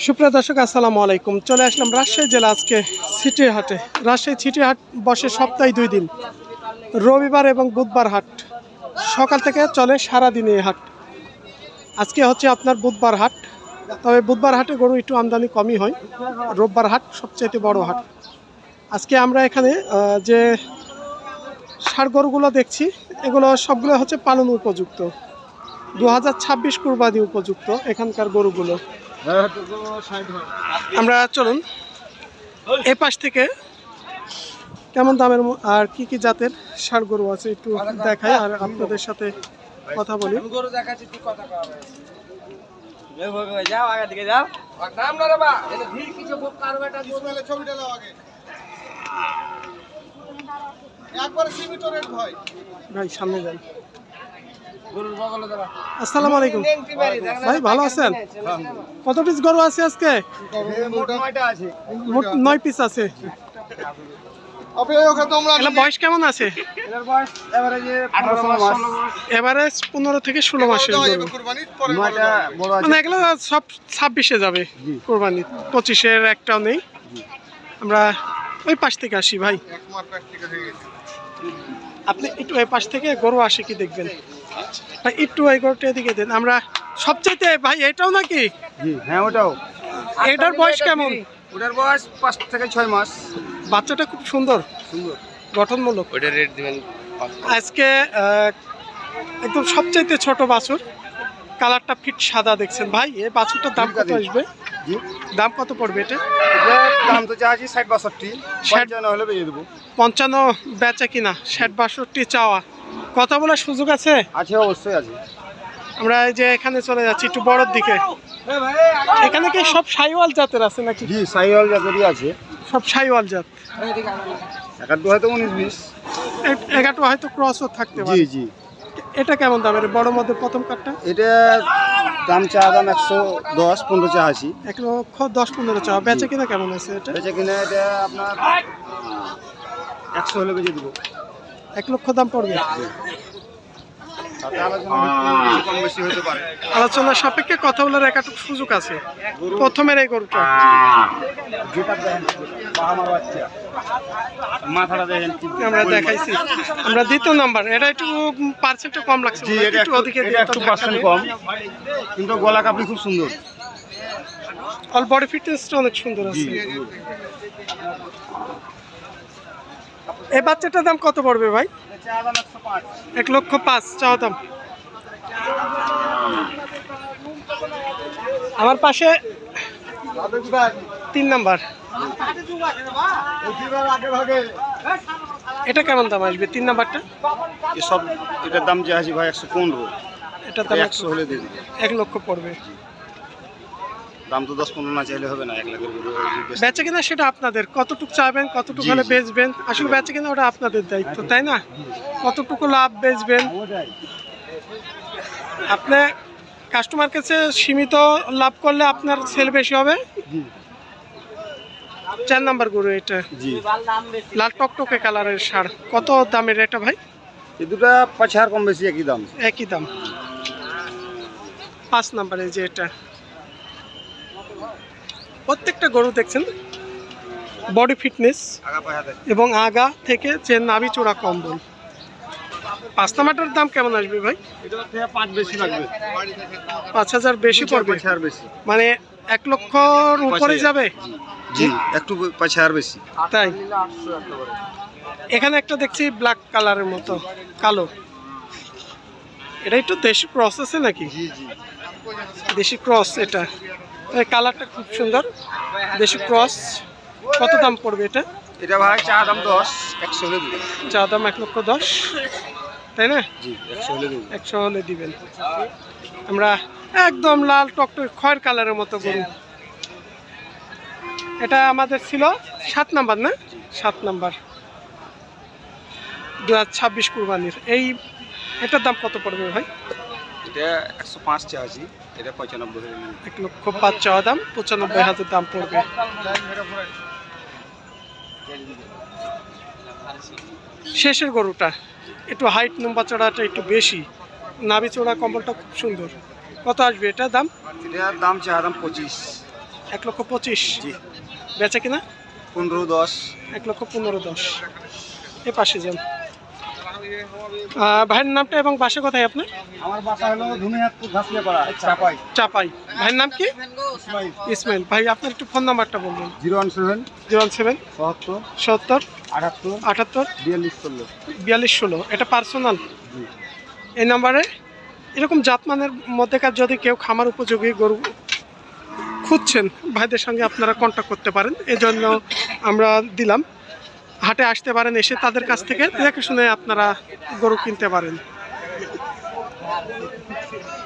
সুপ্রিয় দর্শক, আসসালামু আলাইকুম। চলে আসলাম রাজশাহী জেলা আজকে সিটি হাটে। রাজশাহী সিটি হাট বসে সপ্তাহে 2 দিন, রবিবার এবং বুধবার হাট। সকাল থেকে চলে সারাদিন এই হাট। আজকে হচ্ছে আপনার বুধবার হাট, তবে বুধবার হাটে গরু একটু আমদানি কমই হয়। রোববার হাট সবচেয়ে বড় হাট। আজকে আমরা এখানে যে ষাঁড় গরুগুলো দেখছি, এগুলো সবগুলো হচ্ছে পালন উপযুক্ত, 2026 কুরবানি উপযুক্ত এখানকার গরুগুলো। আমরা চলুন এ পাশ থেকে কেমন দামের আর কি কি জাতের ষাঁড় গরু আছে একটু দেখাই আর আপনাদের সাথে কথা বলি। ভাই সামনে যান। আসসালামু আলাইকুম ভাই, ভালো আছেন? কত পিস গরু আছে আজকে? 9 পিস আছে। বয়স কেমন আছে? এভারেজ 15 থেকে 16 মাসের গরু। মানে এগুলো সব 26-এ যাবে কোরবানি, 25-এর একটাও নেই। আমরা ওই পাশ থেকে আসি ভাই, আপনি একটু ওই পাশ থেকে গরু আসে কি দেখবেন ভাই, একটু ওই গরুটা এদিকে দেন। আমরা সবচাইতে ভাই এটাও নাকি? হ্যাঁ ওটাও। এটার বয়স কেমন? ওটার বয়স 5 থেকে 6 মাস। বাচ্চাটা খুব সুন্দর গঠনমূলক। ওটা রেট দিবেন আজকে একদম সবচাইতে ছোট বাছুর, কালারটা ফিট সাদা দেখছেন ভাই। এই বাছুরটার দাম কত আসবে? দাম কত পড়বে এটা? দাম তো চাচ্ছি 60-62, 55 হলে বেরিয়ে দেবো। 55 বেচা কিনা, 60-62 চাওয়া। কথা বলার সুযোগ আছে? আছে, অবশ্যই আছে। আমরা এই যে এখানে চলে যাচ্ছি একটু বড়র দিকে। এখানে কি সব শাহিওয়াল জাতের আছে নাকি? জি, শাহিওয়াল জাতেরই আছে। সব শাহিওয়াল জাত। একাটু হয়তো 19-20, এগাটো হয়তো ক্রসও থাকতে পারে। জি জি। এটা কেমন দামের বড় মধ্যে প্রথম কাঠটা? এটা দাম চা দাম 110-15 চা আছি। 1,10-15 চাওয়া। বেচা কিনা কেমন আছে এটা? বেচা কিনা এটা আপনার 100 হলে বেরিয়ে দেবো। 1 লক্ষ দাম পড়বে। আলোচনা সাপেক্ষে কথা বলার একাটুক সুযোগ আছে। প্রথমের এই গরুটা আমরা দেখাইছি, আমরা দ্বিতীয় নাম্বার। এটা একটু পার্সেন্টটা কম লাগছে, একটু ওদিকে একটু পার্সেন্ট কম, কিন্তু গলা কাপড় খুব সুন্দর। অল বডি ফিটনেসটা অনেক সুন্দর আছে। এই বাচ্চাটার দাম কত পড়বে ভাই? 1,05,000 চাওয়া দাম। আমার পাশে 3 নাম্বার। এটা কেমন দাম আসবে 3 নাম্বারটা? এসব এটার দাম যে আছে ভাই 115। এটার দাম 100 হলে দিয়ে দিন। 1 লক্ষ পড়বে। দাম তো 10-15 না চাইলে হবে না, 1 লাখের গরু। বেচা কিনা সেটা আপনাদের, কতটুকু চাইবেন কতটুকু হলে বেচবেন। আসলে বেচা কিনা ওটা আপনাদের দায়িত্ব, তাই না? কতটুকু লাভ বেচবেন আপনি কাস্টমার কাছে সীমিত লাভ করলে আপনার সেল বেশি হবে। 4 নাম্বার গরু এটা, লাল টকটকে কালারের ষাঁড়। কত দামের এটা ভাই? এই দুটো 5 কম বেশি একই দাম। একই দাম। 5 নাম্বারে যে এটা, প্রত্যেকটা গরু দেখছেন বডি ফিটনেস এবং আগা থেকে যে নাভি চূড়া কম্বল। 5 নাম্বারটার দাম কেমন আসবে ভাই? এটা 5 বেশি লাগবে। 5,000 বেশি পড়বে, মানে 1 লক্ষর উপরে যাবে। জি, একটু 5 বেশি। তাই এখানে একটা দেখছি ব্ল্যাক কালারের মতো কালো, এটা একটু দেশি ক্রস আছে নাকি? জি জি, দেশি ক্রস। এটা কালারটা খুব সুন্দর, দেশি ক্রস। কত দাম পড়বে এটা? এটা ভাই চা দাম 10, 100 হলে দিবেন। চা দাম 1,10,000, তাই না? জি, 100 হলে দিবেন। 100 হলে দিবেন। আমরা একদম লাল টকটকে খয়ের কালারের মতো গরু। এটা আমাদের ছিল 7 নাম্বার না? 7 নাম্বার 2026 কুরবানির। এটার দাম কত পড়বে ভাই? এটা 105 চা আছি, এটা 95 হলে। 1,05,000 চাওয়া দাম, 95,000 দাম পড়বে। শেষের গরুটা একটু হাইট, লম্বা চড়াটা একটু বেশি, নাভি চড়া কম্বলটা খুব সুন্দর। কত আসবে এটা দাম? এটার দাম চা দাম 25। 1,25,000। জি। বেচা কিনা? 15-10। 1,15,10,000। এ পাশে যান। ভাইয়ের নামটা এবং বাসা কোথায় আপনার? আমার বাসা হলো ধুনিয়াতপুর ঘাসলিয়াপাড়া, চাপাই। চাপাই। ভাইয়ের নাম কি? ইসমাইল। ইসমাইল। ভাই আপনার একটু ফোন নাম্বারটা বলবেন। 017 017 77 70 78 78 42 16। 42 16। এটা পার্সোনাল। জি। এই নাম্বারে এরকম জাতমানের মধ্যেকার যদি কেউ খামার উপযোগী গরু খুঁজছেন, ভাইদের সঙ্গে আপনারা কন্ট্যাক্ট করতে পারেন। এজন্য আমরা দিলাম, হাটে আসতে পারেন, এসে তাদের কাছ থেকে দেখে শুনে আপনারা গরু কিনতে পারেন।